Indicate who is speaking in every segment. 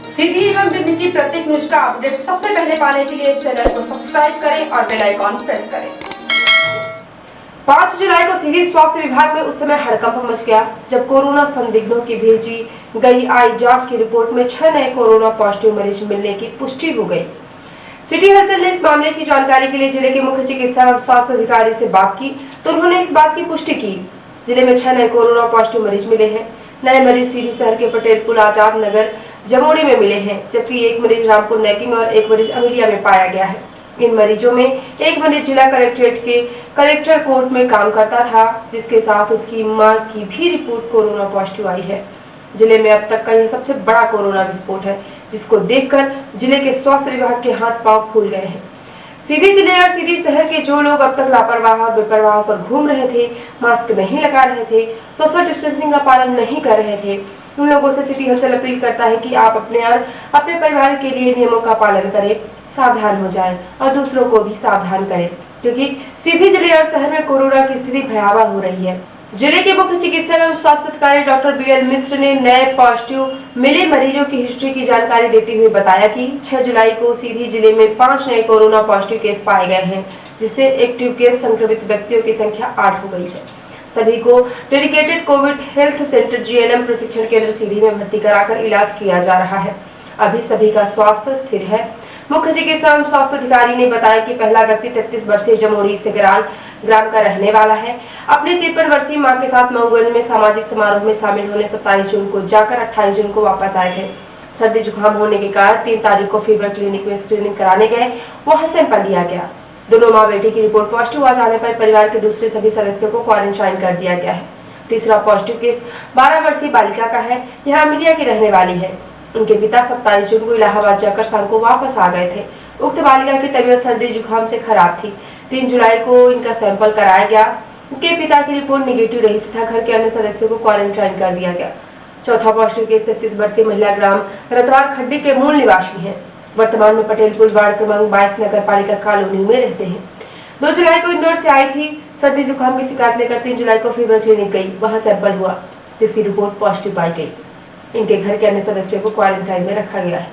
Speaker 1: सीधी एवं दिल्ली की प्रत्येक न्यूज का अपडेट सबसे पहले पाने के लिए चैनल को सब्सक्राइब करें और बेल आइकॉन प्रेस करें। 5 जुलाई को सीधी स्वास्थ्य विभाग में उस समय हड़कंप मच गया जब कोरोना संदिग्धों की भेजी गई आई जांच की रिपोर्ट में 6 नए कोरोना पॉजिटिव मरीज मिलने की पुष्टि हो गई। सिटी हलचल ने इस मामले की जानकारी के लिए जिले के मुख्य चिकित्सा एवं स्वास्थ्य अधिकारी से बात की तो उन्होंने इस बात की पुष्टि की। जिले में 6 नए कोरोना पॉजिटिव मरीज मिले हैं। नए मरीज सीधी शहर के पटेल पुल आजाद नगर जमोड़ी में मिले हैं, जबकि एक मरीज रामपुर नेकिंग और एक मरीज अमिलिया में पाया गया है। इन मरीजों में एक मरीज जिला कलेक्ट्रेट के कलेक्टर कोर्ट में काम करता था, जिसके साथ उसकी मां की भी रिपोर्ट कोरोना पॉजिटिव आई है। जिले में अब तक का यह सबसे बड़ा कोरोना विस्फोट है, जिसको देखकर जिले के स्वास्थ्य विभाग के हाथ पांव फूल गए हैं। सीधी जिले और सीधी शहर के जो लोग अब तक लापरवाह और बेपरवाह होकर घूम रहे थे, मास्क नहीं लगा रहे थे, सोशल डिस्टेंसिंग का पालन नहीं कर रहे थे, उन लोगों से सिटी हलचल अपील करता है कि आप अपने और अपने परिवार के लिए नियमों का पालन करें, सावधान हो जाएं और दूसरों को भी सावधान करें, क्योंकि सीधी जिले और शहर में कोरोना की स्थिति भयावह हो रही है। जिले के मुख्य चिकित्सा एवं स्वास्थ्य अधिकारी डॉक्टर BL मिश्र ने नए पॉजिटिव मिले मरीजों की हिस्ट्री की जानकारी देते हुए बताया कि 6 जुलाई को सीधी जिले में 5 नए कोरोना पॉजिटिव केस पाए गए हैं, जिससे एक्टिव केस संक्रमित व्यक्तियों की संख्या 8 हो गई है। सभी को dedicated Covid health centre GNM प्रशिक्षण केंद्र सीधी में भर्ती कराकर इलाज किया जा रहा है। अभी सभी का स्वास्थ्य स्थिर है। मुख्य चिकित्सा एवं स्वास्थ्य अधिकारी ने बताया कि पहला व्यक्ति 33 वर्षीय जमोड़ी से ग्राम का रहने वाला है। अपनी 53 वर्षीय मां के साथ मऊगंज में सामाजिक समारोह में शामिल होने 27 जून को जाकर 28 जून को वापस आए थे। सर्दी जुकाम होने के कारण 3 तारीख को फीवर क्लिनिक में स्क्रीनिंग कराने गए, वहां सैंपल लिया गया। दोनों मां बेटी की रिपोर्ट पॉजिटिव आ जाने पर परिवार के दूसरे सभी सदस्यों को क्वारंटाइन कर दिया गया है। तीसरा पॉजिटिव केस 12 वर्षीय बालिका का है। यह अमिलिया की रहने वाली है। उनके पिता 27 जून को इलाहाबाद जाकर शाम को वापस आ गए थे। उक्त बालिका की तबीयत सर्दी जुकाम से खराब थी। 3 जुलाई को इनका सैंपल कराया गया। उनके पिता की रिपोर्ट निगेटिव रही तथा घर के अन्य सदस्यों को क्वारंटाइन कर दिया गया। चौथा पॉजिटिव केस 33 वर्षीय महिला ग्राम रतवार खड्डी के मूल निवासी हैं। वर्तमान में पटेल पुल वार्ड क्रमांक 22 नगर पालिका कॉलोनी में रहते हैं। 2 जुलाई को इंदौर से आई थी। सर्दी जुकाम की शिकायत लेकर 3 जुलाई को फीवर क्लिनिक गई, वहां सैंपल हुआ, जिसकी रिपोर्ट पॉजिटिव पाई गई। इनके घर के अन्य सदस्यों को क्वारंटाइन में रखा गया है।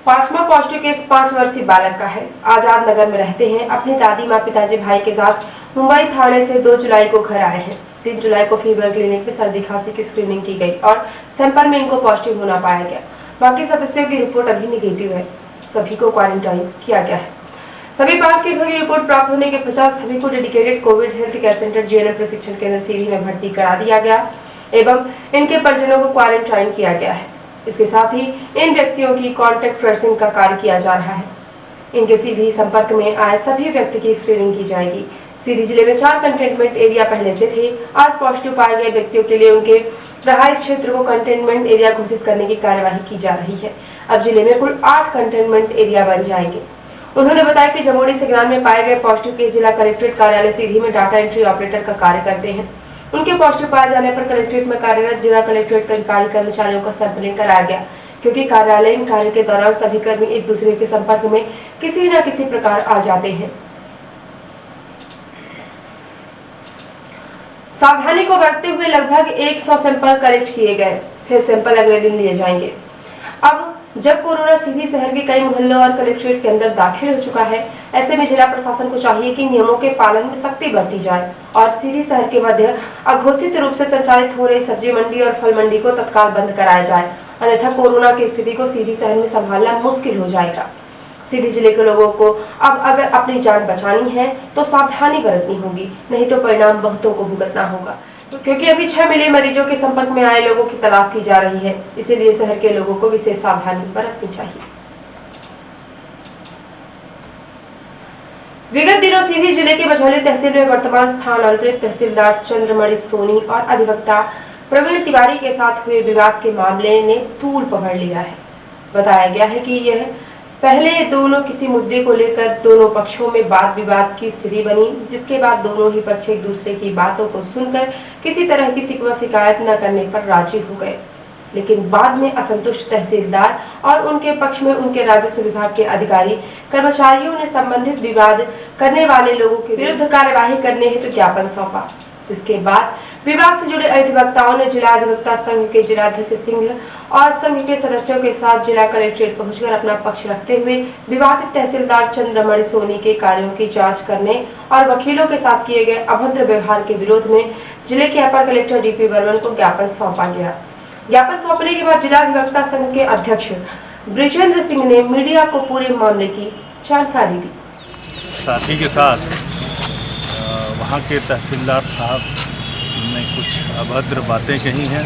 Speaker 1: 5वां पॉजिटिव केस 5 वर्षीय बालक का है। आजाद नगर में रहते हैं। अपनी दादी माँ पिताजी भाई के साथ मुंबई थाने से 2 जुलाई को घर आए हैं। 3 जुलाई को फीवर क्लिनिक में सर्दी खांसी की स्क्रीनिंग की गई और सैंपल में इनको पॉजिटिव होना पाया गया। बाकी सदस्यों की रिपोर्ट अभी निगेटिव है। सभी को क्वारंटाइन किया गया है। सभी 5 केसों की रिपोर्ट प्राप्त होने के पश्चात सभी को dedicated Covid health care centre GNM प्रशिक्षण केंद्र सीधी में भर्ती करा दिया गया एवं इनके परिजनों को क्वारंटाइन किया गया है। इसके साथ ही इन व्यक्तियों की कॉन्टैक्ट ट्रेसिंग का कार्य किया जा रहा है। इनके सीधी संपर्क में आए सभी व्यक्ति की स्क्रीनिंग की जाएगी। सीधी जिले में 4 कंटेनमेंट एरिया पहले से थे। आज पॉजिटिव पाए गए व्यक्तियों के लिए उनके रहायश क्षेत्र को कंटेनमेंट एरिया घोषित करने की कार्यवाही की जा रही है। अब जिले में कुल 8 कंटेनमेंट एरिया बन जाएंगे। उन्होंने बताया कि जमोड़ी से ग्राम में पाए गए पॉजिटिव केस जिला कलेक्ट्रेट कार्यालय सीधी में डाटा एंट्री ऑपरेटर का कार्य करते हैं। उनके पॉजिटिव पाए जाने पर कलेक्ट्रेट में कार्यरत जिला कलेक्ट्रेट के अधिकारी कर्मचारियों का सैंपलिंग कराया गया, क्योंकि कार्यालयीन कार्य के दौरान सभी कर्मी एक दूसरे के संपर्क में किसी न किसी प्रकार आ जाते हैं। सावधानी को बरतते हुए लगभग 100 सैंपल कलेक्ट किए गए। 6 सैंपल अगले दिन लिए जाएंगे। अब जब कोरोना सीधी शहर के कई मोहल्लों और कलेक्ट्रेट के अंदर दाखिल हो चुका है, ऐसे में जिला प्रशासन को चाहिए कि नियमों के पालन में सख्ती बरती जाए और सीधी शहर के मध्य अघोषित रूप से संचालित हो रही सब्जी मंडी और फल मंडी को तत्काल बंद कराया जाए, अन्यथा कोरोना की स्थिति को सीधी शहर में संभालना मुश्किल हो जाएगा। सीधी जिले के लोगों को अब अगर अपनी जान बचानी है तो सावधानी बरतनी होगी, नहीं तो परिणाम बहुतों को भुगतना होगा, क्योंकि अभी 6 मिले मरीजों के संपर्क में आए लोगों की तलाश की जा रही है। इसीलिए शहर के लोगों को विशेष सावधानी बरतनी चाहिए। विगत दिनों सीधी जिले के मझौली तहसील में वर्तमान स्थानांतरित तहसीलदार चंद्रमणि सोनी और अधिवक्ता प्रवीण तिवारी के साथ हुए विवाद के मामले ने तूल पकड़ लिया है। बताया गया है कि यह पहले दोनों किसी मुद्दे को लेकर दोनों पक्षों में वाद विवाद की स्थिति बनी, जिसके बाद दोनों ही पक्ष एक दूसरे की बातों को सुनकर किसी तरह की शिकवा शिकायत न करने पर राजी हो गए। लेकिन बाद में असंतुष्ट तहसीलदार और उनके पक्ष में उनके राजस्व विभाग के अधिकारी कर्मचारियों ने संबंधित विवाद करने वाले लोगों के विरुद्ध कार्यवाही करने हेतु ज्ञापन सौंपा, जिसके बाद विवाद से जुड़े अधिवक्ताओं ने जिला अधिवक्ता संघ के जिलाध्यक्ष सिंह और संघ के सदस्यों के साथ जिला कलेक्ट्रेट पहुंचकर अपना पक्ष रखते हुए विवादित तहसीलदार चंद्रमणि सोनी के कार्यों की जांच करने और वकीलों के साथ किए गए अभद्र व्यवहार के विरोध में जिले के अपर कलेक्टर डीपी बर्मन को ज्ञापन सौंपा गया। ज्ञापन सौंपने के बाद जिला अधिवक्ता संघ के अध्यक्ष ब्रिजेंद्र सिंह ने मीडिया को पूरे मामले की जानकारी दी।
Speaker 2: साथी के साथ वहाँ के तहसीलदार साहब ने कुछ अभद्र बातें कही हैं,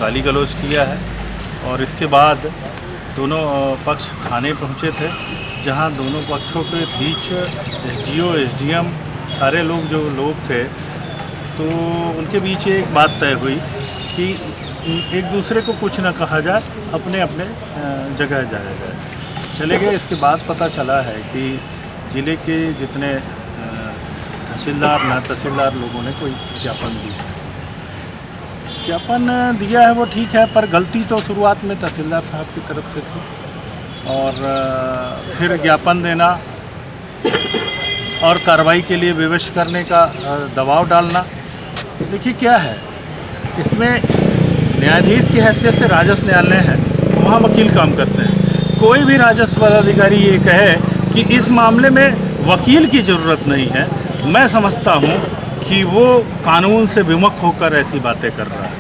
Speaker 2: गाली गलौज किया है और इसके बाद दोनों पक्ष थाने पहुँचे थे, जहाँ दोनों पक्षों के बीच एसडीओ एसडीएम सारे लोग जो लोग थे, तो उनके बीच एक बात तय हुई कि एक दूसरे को कुछ न कहा जाए, अपने अपने जगह जाया जाए। चले गए। इसके बाद पता चला है कि ज़िले के जितने तहसीलदार ना तहसीलदार लोगों ने कोई ज्ञापन दिया। ज्ञापन दिया है वो ठीक है, पर गलती तो शुरुआत में तहसीलदार साहब की तरफ से थी और फिर ज्ञापन देना और कार्रवाई के लिए विवश करने का दबाव डालना। देखिए क्या है, इसमें न्यायाधीश की हैसियत से राजस्व न्यायालय है, वहाँ वकील काम करते हैं। कोई भी राजस्व पदाधिकारी ये कहे कि इस मामले में वकील की ज़रूरत नहीं है, मैं समझता हूँ कि वो कानून से विमुख होकर ऐसी बातें कर रहा है।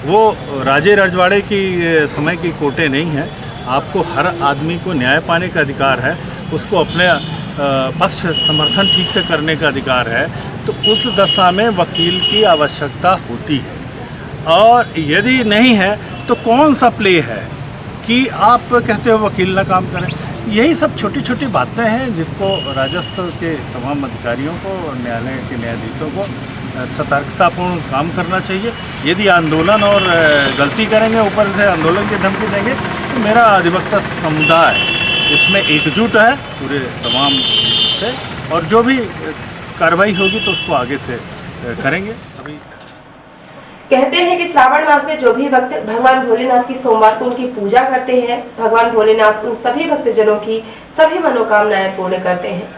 Speaker 2: वो राजे रजवाड़े की समय की कोटे नहीं है। आपको हर आदमी को न्याय पाने का अधिकार है, उसको अपने पक्ष समर्थन ठीक से करने का अधिकार है। तो उस दशा में वकील की आवश्यकता होती है, और यदि नहीं है तो कौन सा प्ले है कि आप कहते हो वकील ना काम करें। यही सब छोटी छोटी बातें हैं जिसको राजस्व के तमाम अधिकारियों को और न्यायालय के न्यायाधीशों को सतर्कतापूर्ण काम करना चाहिए। यदि आंदोलन और गलती करेंगे, ऊपर से आंदोलन की धमकी देंगे, तो मेरा अधिवक्ता समुदाय इसमें एकजुट है पूरे तमाम से, और जो भी कार्रवाई होगी तो उसको आगे से करेंगे। अभी
Speaker 1: कहते हैं कि श्रावण मास में जो भी भक्त भगवान भोलेनाथ की सोमवार को उनकी पूजा करते हैं, भगवान भोलेनाथ उन सभी भक्तजनों की सभी मनोकामनाएं पूर्ण करते हैं।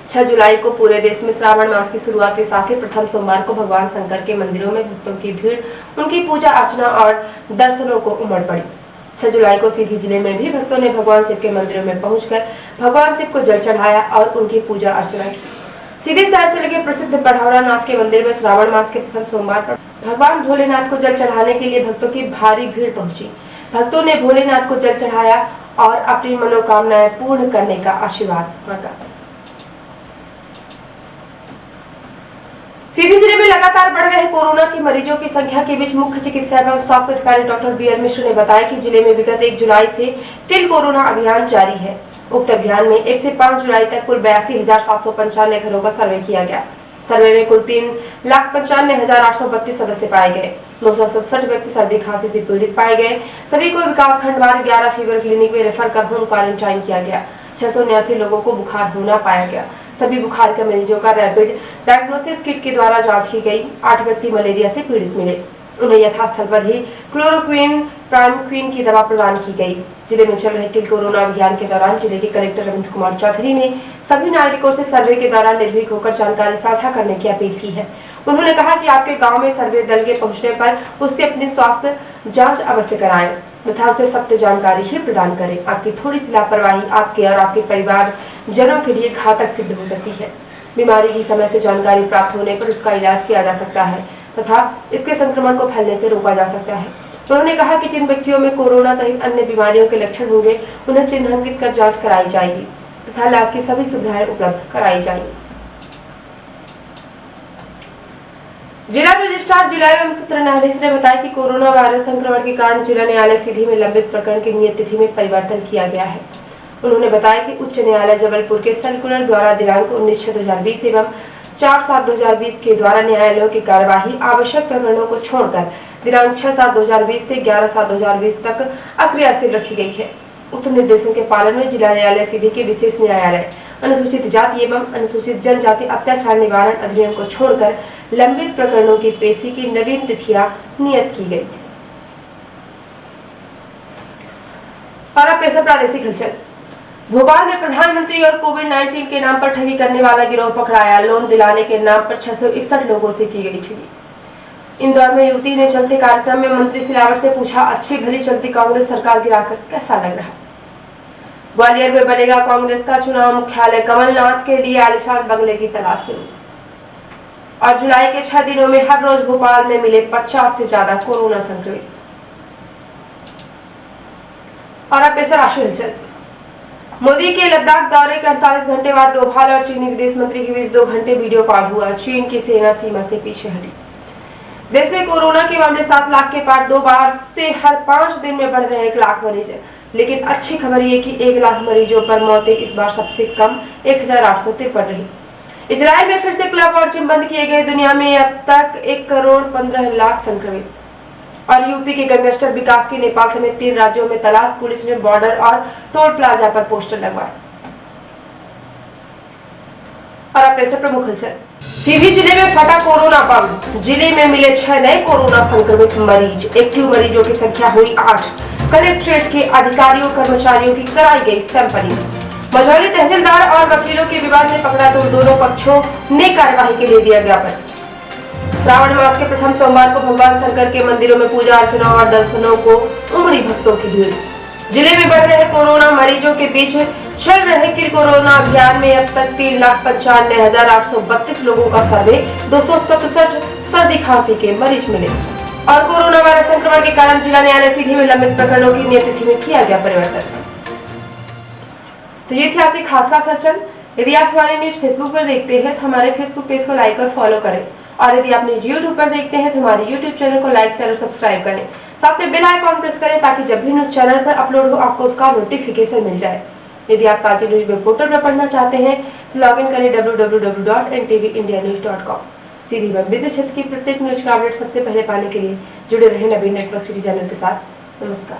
Speaker 1: 6 जुलाई को पूरे देश में श्रावण मास की शुरुआत के साथ ही प्रथम सोमवार को भगवान शंकर के मंदिरों में भक्तों की भीड़ उनकी पूजा अर्चना और दर्शनों को उमड़ पड़ी। 6 जुलाई को सीधी जिले में भी भक्तों ने भगवान शिव के मंदिरों में पहुंचकर भगवान शिव को जल चढ़ाया और उनकी पूजा अर्चना की। सीधी शहर से लगे प्रसिद्ध बढ़ौरा नाथ के मंदिर में श्रावण मास के प्रथम सोमवार पर भगवान भोलेनाथ को जल चढ़ाने के लिए भक्तों की भारी भीड़ पहुंची। भक्तों ने भोलेनाथ को जल चढ़ाया और अपनी मनोकामनाएं पूर्ण करने का आशीर्वाद मांगा। सीधी जिले में लगातार बढ़ रहे कोरोना के मरीजों की संख्या के बीच मुख्य चिकित्सा एवं स्वास्थ्य अधिकारी डॉक्टर बी.एल. मिश्र ने बताया कि जिले में विगत 1 जुलाई से तिल कोरोना अभियान जारी है। उक्त अभियान में 1 से 5 जुलाई तक कुल 82,795 घरों का सर्वे किया गया। सर्वे में कुल 3,95,832 सदस्य पाए गए। 967 व्यक्ति सर्दी खांसी से पीड़ित पाए गए। सभी को विकास खंडवार 11 फीवर क्लिनिक में रेफर कर होम क्वारंटाइन किया गया। 679 लोगों को बुखार होना पाया गया। सभी बुखार के मरीजों का रैपिड डायग्नोसिस किट के द्वारा जांच की गई। 8 व्यक्ति मलेरिया से पीड़ित मिले, उन्हें यथास्थल पर ही क्लोरोक्विन प्राइमक्विन की दवा प्रदान की गई। जिले में चल रहे तिल कोरोना अभियान के दौरान जिले के कलेक्टर रविंद्र कुमार चौधरी ने सभी नागरिकों से सर्वे के दौरान निर्भीक होकर जानकारी साझा करने की अपील की है। उन्होंने कहा कि आपके गांव में सर्वे दल के पहुंचने पर उससे अपनी स्वास्थ्य जांच अवश्य कराएं तथा उसे सत्य जानकारी ही प्रदान करें। आपकी थोड़ी सी लापरवाही आपके और आपके परिवार जनों के लिए घातक सिद्ध हो सकती है। बीमारी की समय से जानकारी प्राप्त होने पर उसका इलाज किया जा सकता है तथा इसके संक्रमण को फैलने से रोका जा सकता है। उन्होंने कहा कि जिन व्यक्तियों में कोरोना सहित अन्य बीमारियों के लक्षण होंगे उन्हें चिन्हांकित कर जांच कराई जाएगी तथा इलाज की सभी सुविधाएं उपलब्ध कराई जाएंगी। जिला रजिस्ट्रार जिला एवं सत्र न्यायाधीश ने बताया कि कोरोना वायरस संक्रमण के कारण जिला न्यायालय सीधी में लंबित प्रकरण की नियत तिथि में परिवर्तन किया गया है। उन्होंने बताया कि उच्च न्यायालय जबलपुर के सर्कुलर द्वारा दिनांक 19/6/2020 एवं 4/7/2020 के द्वारा न्यायालयों की कार्यवाही आवश्यक प्रकरणों को छोड़कर दिनांक 6/7/2020 से 11/7/2020 तक अक्रियाशील रखी गई है। उक्त निर्देशों के पालन में जिला न्यायालय सीधी के विशेष न्यायालय अनुसूचित जाति एवं अनुसूचित जनजाति अत्याचार निवारण अधिनियम को छोड़कर लंबित प्रकरणों की पेशी की नवीन तिथियां नियत की गई। और अब पेश है प्रादेशिक हलचल। भोपाल में प्रधानमंत्री और कोविड-19 के नाम पर ठगी करने वाला गिरोह पकड़ाया। लोन दिलाने के नाम पर 661 लोगों से की गई ठगी। इंदौर में युवती ने चलते कार्यक्रम में मंत्री सिलावट से पूछा, अच्छी भली चलती कांग्रेस सरकार गिराकर कैसा लग रहा। ग्वालियर में बनेगा कांग्रेस का चुनाव मुख्यालय, कमलनाथ के लिए आलिशान बंगले की तलाश शुरू। और जुलाई के 6 दिनों में हर रोज भोपाल में मिले 50 से ज्यादा कोरोना संक्रमित। और अब पेशर आशु हिलचल। मोदी के लद्दाख दौरे के 48 घंटे बाद डोभाल और चीनी विदेश मंत्री के बीच 2 घंटे वीडियो कॉल हुआ। चीन की सेना सीमा से पीछे हटी। देश में कोरोना के मामले 7 लाख के पार 2 बार से हर 5 दिन में बढ़ रहे 1 लाख मरीज। लेकिन अच्छी खबर ये कि 1 लाख मरीजों पर मौतें इस बार सबसे कम 1853 रही। इजराइल में फिर से क्लब और जिम बंद किए गए। दुनिया में अब तक 1 करोड़ 15 लाख संक्रमित। और यूपी के गैंगस्टर विकास की नेपाल समेत 3 राज्यों में तलाश, पुलिस ने बॉर्डर और टोल प्लाजा पर पोस्टर लगवाए। और अब पेशर प्रमुख हलचल। सीधी जिले में फटा कोरोना बम, जिले में मिले 6 नए कोरोना संक्रमित मरीज। एक्टिव मरीजों की संख्या हुई 8। कलेक्ट्रेट के अधिकारियों कर्मचारियों की कराई गई सैंपलिंग। मझौली तहसीलदार और वकीलों के विवाद में पकड़ा तो दोनों पक्षों ने कार्यवाही के लिए दिया ज्ञापन। श्रावण मास के प्रथम सोमवार को भगवान शंकर के मंदिरों में पूजा अर्चना और दर्शनों को उमड़ी भक्तों की भीड़। जिले में बढ़ रहे कोरोना मरीजों के बीच चल रहे किल कोरोना अभियान में अब तक 3,95,832 लोगों का सर्वे, 267 सर्दी खांसी के मरीज मिले। और कोरोना वायरस संक्रमण के कारण जिला न्यायालय सीधी में लंबित प्रकरणों की नियत तिथि में किया गया परिवर्तन। तो ये थी आज की खास हलचल। यदि आप हमारे न्यूज फेसबुक पर देखते हैं तो हमारे फेसबुक पेज को लाइक और फॉलो करें। और यदि आप न्यूज यूट्यूब पर देखते हैं तो हमारे यूट्यूब चैनल को लाइक, शेयर और सब्सक्राइब करें। साथ में बेल आइकॉन प्रेस करें ताकि जब भी न्यूज चैनल पर अपलोड हो आपको उसका नोटिफिकेशन मिल जाए। यदि आप ताजी न्यूज में पोर्टल पर पढ़ना चाहते हैं तो लॉग इन करें www.ntvindianews.com। सीधी विविध क्षेत्र की प्रत्येक न्यूज का अपडेट सबसे पहले पाने के लिए जुड़े रहे नवीन नेटवर्क सिटी चैनल के साथ। नमस्कार।